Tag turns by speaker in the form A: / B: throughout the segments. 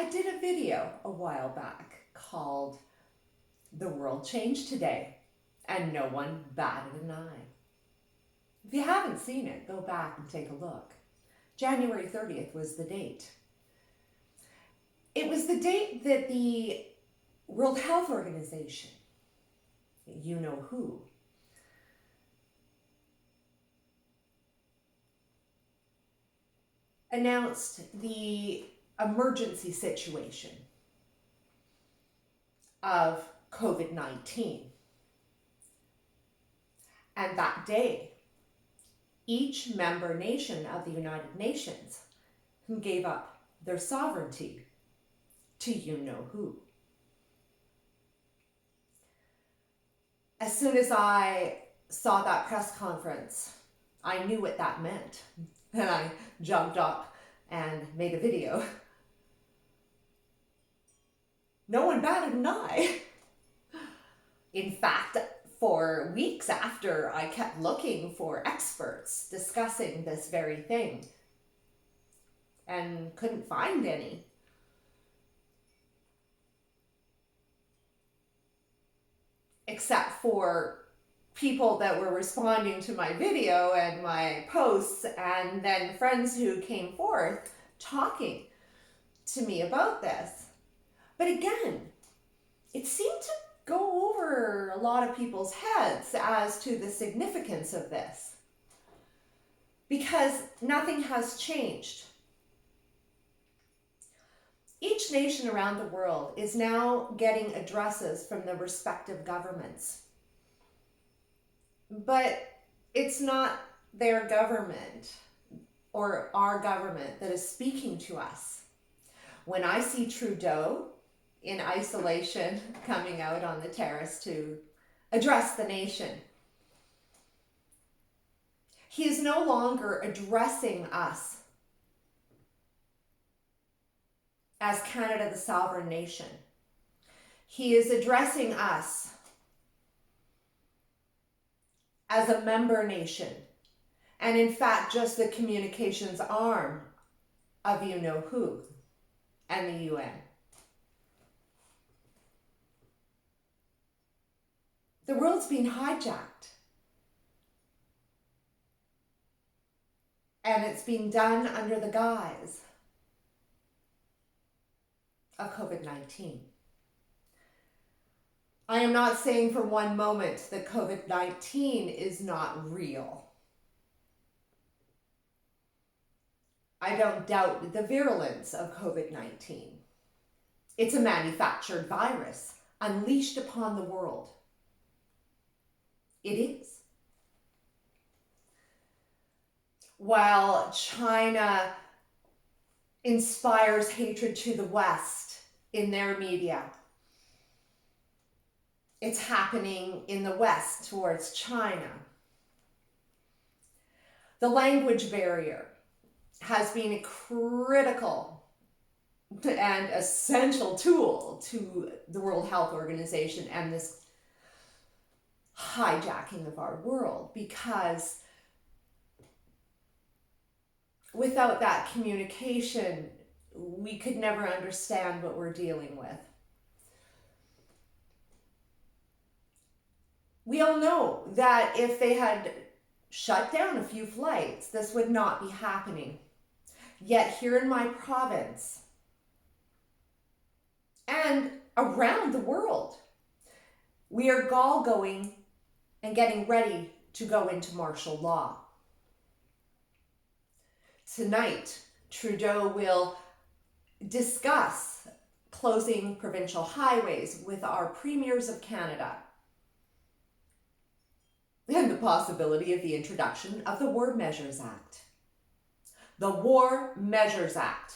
A: I did a video a while back called "The World Changed Today," and no one batted an eye. If you haven't seen it, go back and take a look. January 30th was the date. It was the date that the World Health Organization, you know who, announced the emergency situation of COVID-19. And that day, each member nation of the United Nations gave up their sovereignty to you know who. As soon as I saw that press conference, I knew what that meant. And I jumped up and made a video. No one batted an eye. In fact, for weeks after, I kept looking for experts discussing this very thing and couldn't find any. Except for people that were responding to my video and my posts, and then friends who came forth talking to me about this. But again, it seemed to go over a lot of people's heads as to the significance of this, because nothing has changed. Each nation around the world is now getting addresses from the respective governments. But it's not their government or our government that is speaking to us. When I see Trudeau in isolation coming out on the terrace to address the nation, he is no longer addressing us as Canada, the sovereign nation. He is addressing us as a member nation, and in fact just the communications arm of you know who and the UN. The world's being hijacked, and it's being done under the guise of COVID-19. I am not saying for one moment that COVID-19 is not real. I don't doubt the virulence of COVID-19. It's a manufactured virus unleashed upon the world. It is. While China inspires hatred to the West in their media, it's happening in the West towards China. The language barrier has been a critical and essential tool to the World Health Organization and this hijacking of our world, because without that communication, we could never understand what we're dealing with. We all know that if they had shut down a few flights, this would not be happening. Yet here in my province and around the world, we are all going and getting ready to go into martial law. Tonight, Trudeau will discuss closing provincial highways with our premiers of Canada, and the possibility of the introduction of the War Measures Act. The War Measures Act.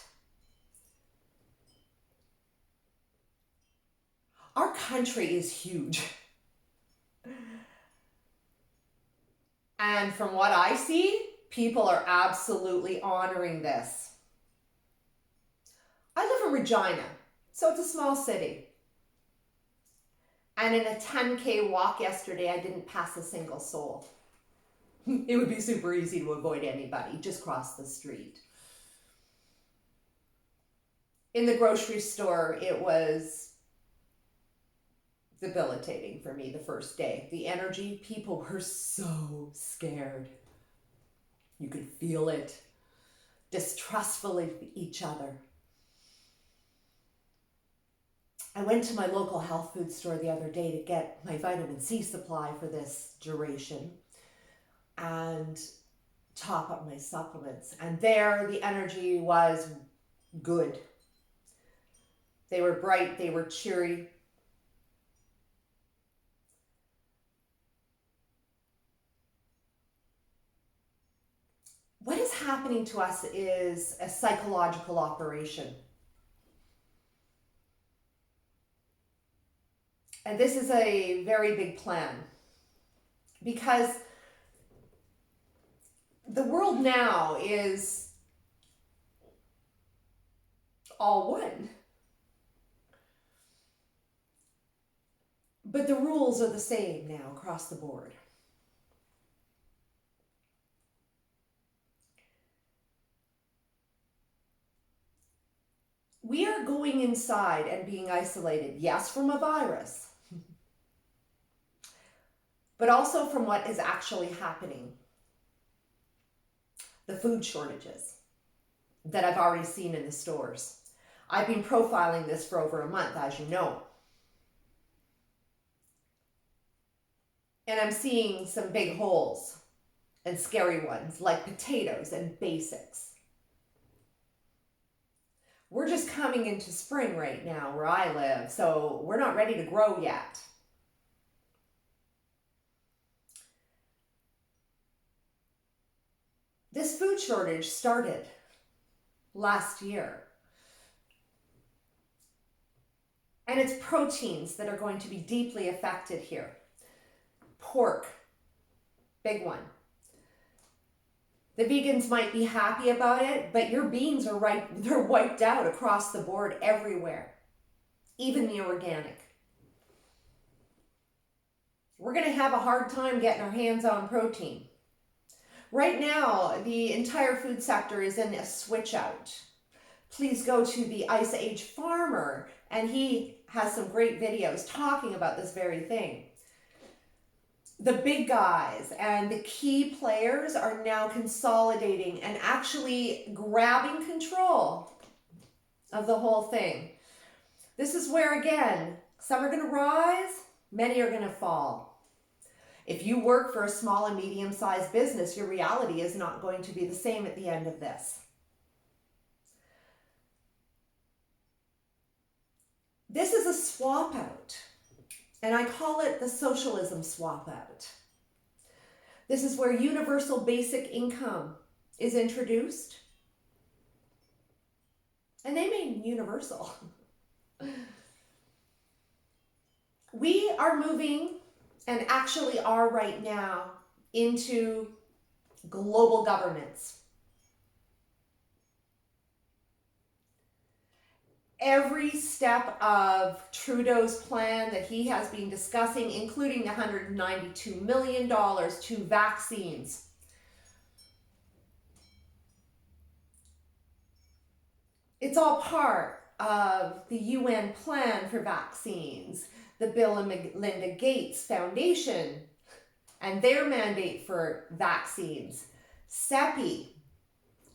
A: Our country is huge. And from what I see, people are absolutely honoring this. I live in Regina, so it's a small city. And in a 10K walk yesterday, I didn't pass a single soul. It would be super easy to avoid anybody, just cross the street. In the grocery store, it was debilitating for me the first day. The energy, people were so scared. You could feel it, distrustful of each other. I went to my local health food store the other day to get my vitamin C supply for this duration and top up my supplements. And there, the energy was good. They were bright, they were cheery. What is happening to us is a psychological operation. And this is a very big plan because the world now is all one. But the rules are the same now across the board. We are going inside and being isolated, yes, from a virus, but also from what is actually happening. The food shortages that I've already seen in the stores. I've been profiling this for over a month, as you know. And I'm seeing some big holes and scary ones like potatoes and basics. We're just coming into spring right now where I live, so we're not ready to grow yet. This food shortage started last year. And it's proteins that are going to be deeply affected here. Pork, big one. The vegans might be happy about it, but your beans are they're wiped out across the board everywhere, even the organic. We're going to have a hard time getting our hands on protein. Right now, the entire food sector is in a switch out. Please go to the Ice Age Farmer, and he has some great videos talking about this very thing. The big guys and the key players are now consolidating and actually grabbing control of the whole thing. This is where, again, some are going to rise, many are going to fall. If you work for a small and medium-sized business, your reality is not going to be the same at the end of this. This is a swap out, and I call it the socialism swap out. This is where universal basic income is introduced, and they mean universal. We are moving, and actually are right now, into global governance. Every step of Trudeau's plan that he has been discussing, including the $192 million to vaccines. It's all part of the UN plan for vaccines, the Bill and Melinda Gates Foundation and their mandate for vaccines. CEPI,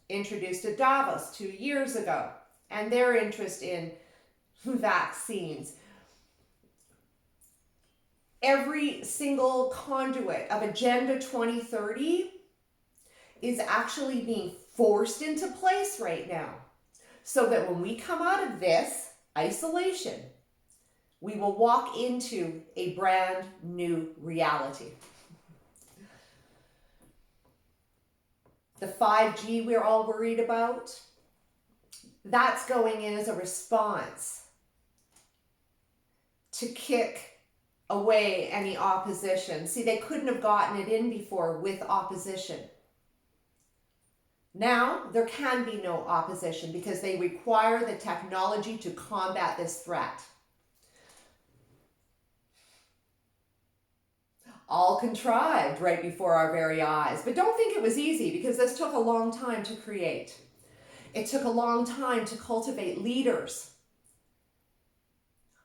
A: introduced at Davos 2 years ago, and their interest in vaccines. Every single conduit of Agenda 2030 is actually being forced into place right now, so that when we come out of this isolation, we will walk into a brand new reality. The 5G we're all worried about, that's going in as a response to kick away any opposition. See, they couldn't have gotten it in before with opposition. Now, there can be no opposition because they require the technology to combat this threat. All contrived right before our very eyes. But don't think it was easy, because this took a long time to create. It took a long time to cultivate leaders,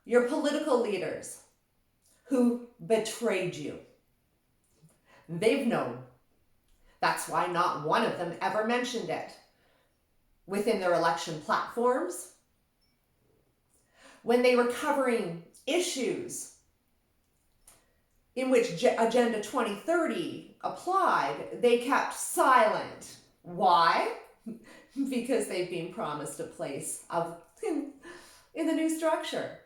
A: your political leaders, who betrayed you. They've known. That's why not one of them ever mentioned it within their election platforms. When they were covering issues in which Agenda 2030 applied, they kept silent. Why? Because they've been promised a place in the new structure.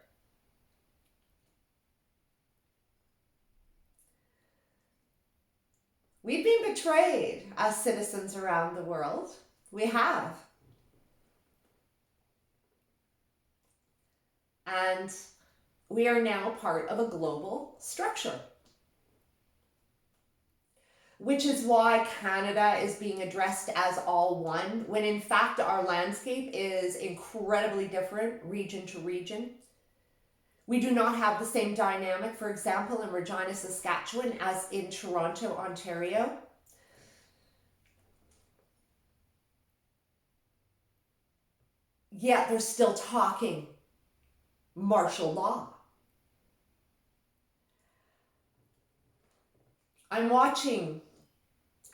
A: We've been betrayed as citizens around the world. We have. And we are now part of a global structure, which is why Canada is being addressed as all one, when in fact our landscape is incredibly different region to region. We do not have the same dynamic, for example, in Regina, Saskatchewan as in Toronto, Ontario. Yet they're still talking martial law. I'm watching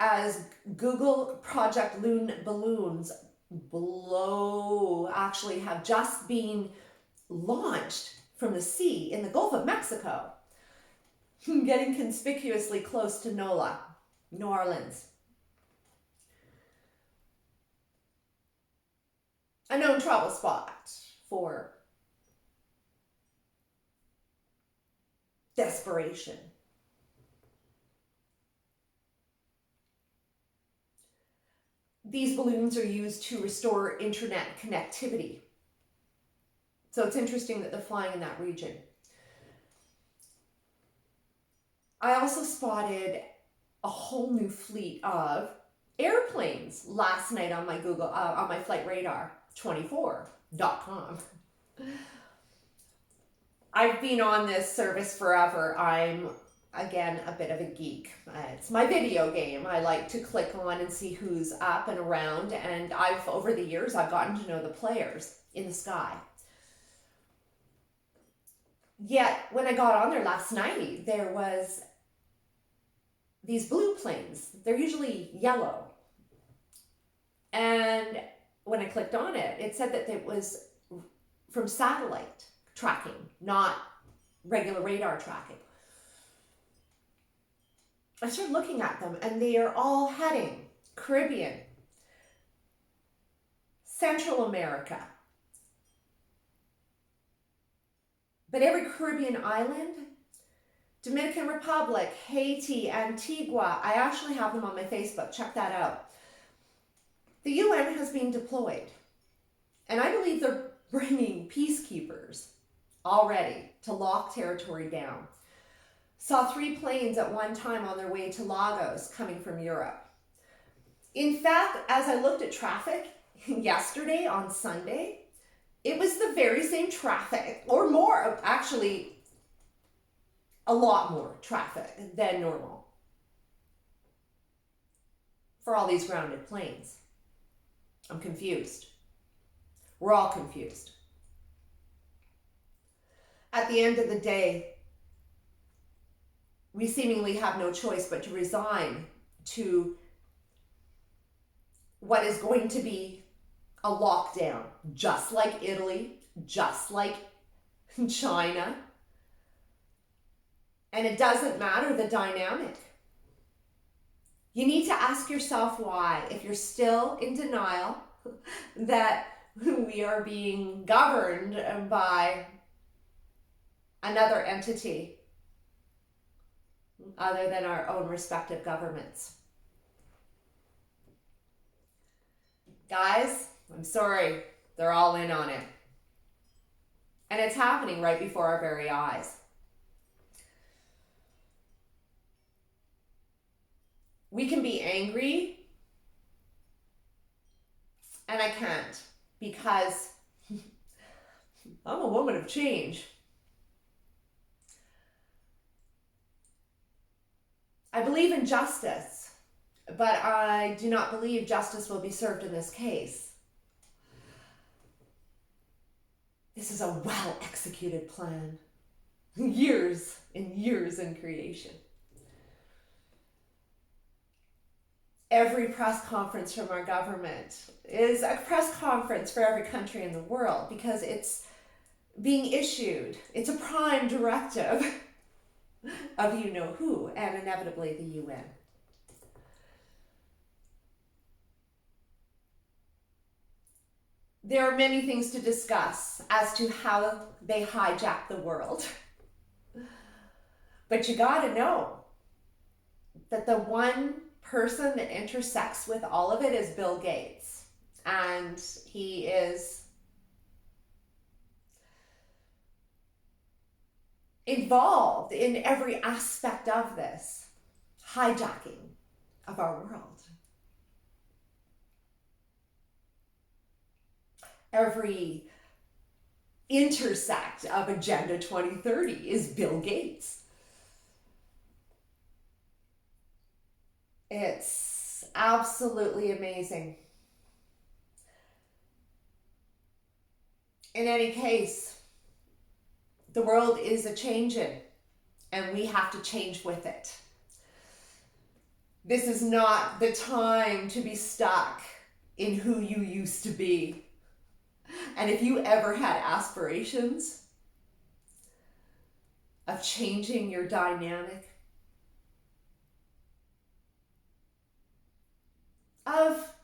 A: as Google Project Loon balloons actually have just been launched from the sea in the Gulf of Mexico, getting conspicuously close to NOLA, New Orleans. A known travel spot for desperation. These balloons are used to restore internet connectivity. So it's interesting that they're flying in that region. I also spotted a whole new fleet of airplanes last night on my on my flight radar 24.com. I've been on this service forever. I'm, again, a bit of a geek. It's my video game. I like to click on and see who's up and around, and over the years, I've gotten to know the players in the sky. Yet, when I got on there last night, there was these blue planes. They're usually yellow. And when I clicked on it, it said that it was from satellite tracking, not regular radar tracking. I started looking at them, and they are all heading Caribbean, Central America. But every Caribbean island, Dominican Republic, Haiti, Antigua, I actually have them on my Facebook. Check that out. The UN has been deployed, and I believe they're bringing peacekeepers already to lock territory down. Saw 3 planes at one time on their way to Lagos coming from Europe. In fact, as I looked at traffic yesterday on Sunday, it was the very same traffic, or more, actually, a lot more traffic than normal for all these grounded planes. I'm confused. We're all confused. At the end of the day, we seemingly have no choice but to resign to what is going to be a lockdown, just like Italy, just like China. And it doesn't matter the dynamic. You need to ask yourself why, if you're still in denial that we are being governed by another entity other than our own respective governments. Guys, I'm sorry, they're all in on it. And it's happening right before our very eyes. We can be angry, and I can't, because I'm a woman of change. I believe in justice, but I do not believe justice will be served in this case. This is a well-executed plan. Years and years in creation. Every press conference from our government is a press conference for every country in the world because it's being issued. It's a prime directive of you know who, and inevitably the UN. There are many things to discuss as to how they hijack the world. But you gotta know that the one person that intersects with all of it is Bill Gates. And he is involved in every aspect of this hijacking of our world. Every intersect of Agenda 2030 is Bill Gates. It's absolutely amazing. In any case, the world is a changing, and we have to change with it. This is not the time to be stuck in who you used to be. And if you ever had aspirations of changing your dynamic, of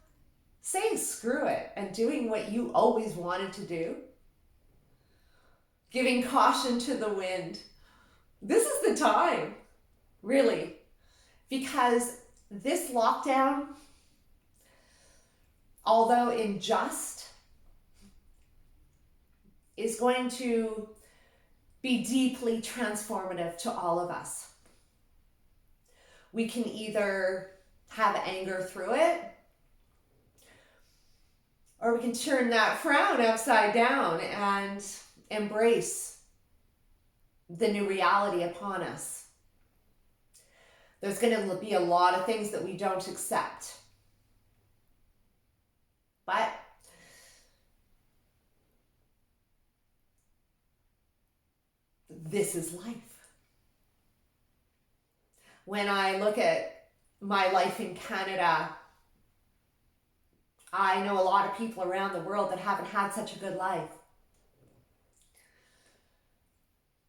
A: saying screw it and doing what you always wanted to do, giving caution to the wind, this is the time, really, because this lockdown, although unjust, is going to be deeply transformative to all of us. We can either have anger through it, or we can turn that frown upside down and embrace the new reality upon us. There's going to be a lot of things that we don't accept. But this is life. When I look at my life in Canada, I know a lot of people around the world that haven't had such a good life.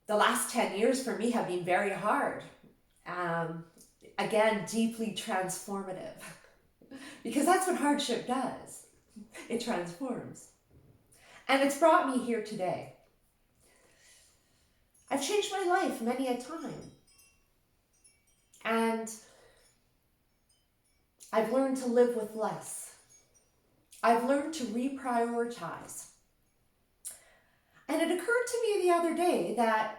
A: The last 10 years for me have been very hard. Again, deeply transformative. Because that's what hardship does. It transforms. And it's brought me here today. I've changed my life many a time. And I've learned to live with less. I've learned to reprioritize. And it occurred to me the other day that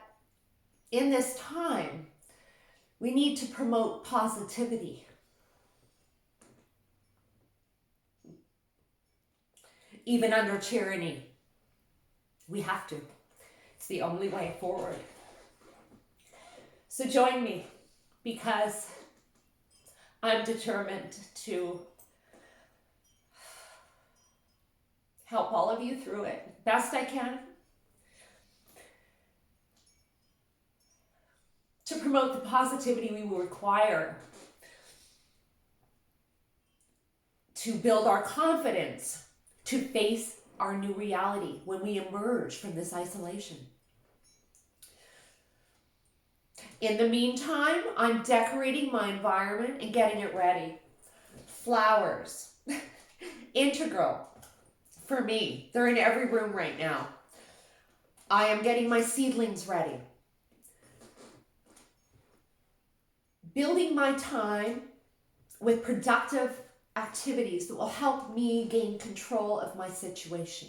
A: in this time, we need to promote positivity. Even under tyranny, we have to. It's the only way forward. So join me, because I'm determined to help all of you through it best I can. To promote the positivity we will require to build our confidence to face our new reality when we emerge from this isolation. In the meantime, I'm decorating my environment and getting it ready. Flowers, integral for me. They're in every room right now. I am getting my seedlings ready. Building my time with productive activities that will help me gain control of my situation.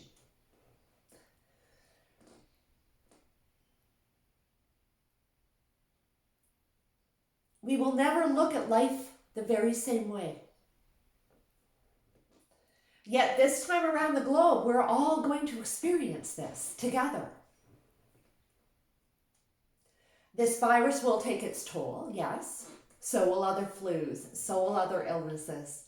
A: We will never look at life the very same way. Yet this time around the globe, we're all going to experience this together. This virus will take its toll, yes. So will other flus, so will other illnesses.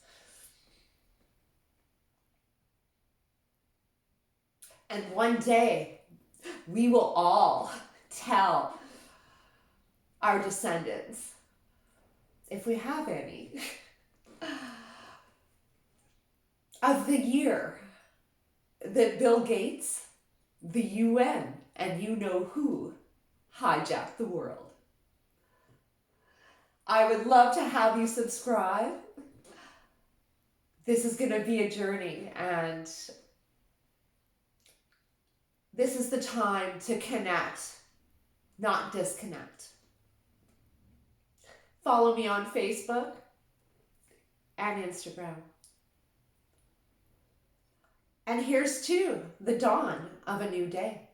A: And one day, we will all tell our descendants, if we have any, of the year that Bill Gates, the UN, and you know who hijacked the world. I would love to have you subscribe. This is going to be a journey, and this is the time to connect, not disconnect. Follow me on Facebook and Instagram. And here's to the dawn of a new day.